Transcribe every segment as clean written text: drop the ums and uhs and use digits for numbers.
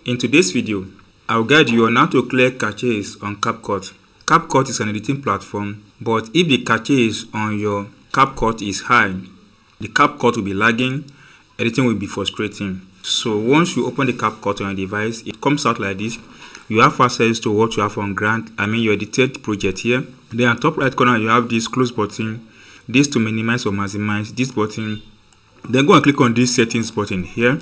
In today's video, I'll guide you on how to clear caches on CapCut. CapCut is an editing platform, but if the caches on your CapCut is high, the CapCut will be lagging, editing will be frustrating. So once you open the CapCut on your device, it comes out like this. You have access to what you have on your edited project here. Then on top right corner, you have this close button, this to minimize or maximize, this button. Then go and click on this settings button here.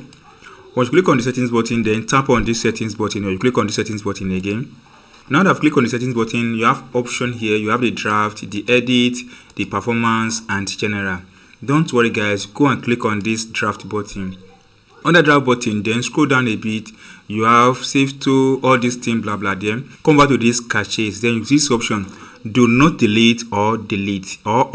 Once you click on the settings button, then tap on this settings button, or you click on the settings button again. Now that I've clicked on the settings button, you have option here. You have the draft, the edit, the performance, and general. Don't worry guys, go and click on this draft button. On the draft button, then scroll down a bit. You have save to all this thing, blah blah. Then come back to this caches. Then you see this option: do not delete or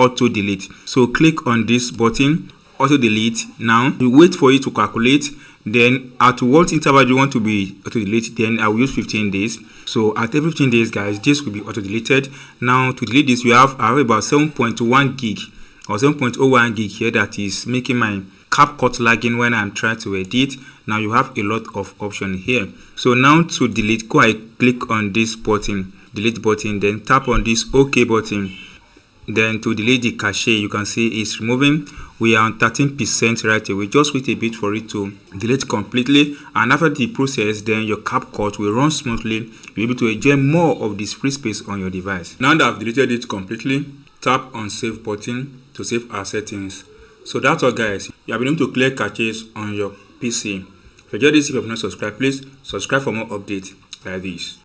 auto delete. So click on this button, auto delete. Now you wait for it to calculate. Then at what interval you want to be auto delete, then I will use 15 days. So at every 15 days guys, this will be auto deleted. Now to delete this, I have about 7.1 gig or 7.01 gig here that is making my CapCut lagging when I'm trying to edit. Now you have a lot of options here. So now to delete, go ahead, click on this button, delete button, then tap on this OK button. Then to delete the cache, you can see it's removing. We are on 13% right away. Just wait a bit for it to delete completely, and after the process, then your CapCut will run smoothly. You'll be able to enjoy more of this free space on your device. Now that I've deleted it completely, tap on save button to save our settings. So that's all guys. You have been able to clear caches on your PC. If you enjoyed this, if you have not subscribed, please subscribe for more updates like this.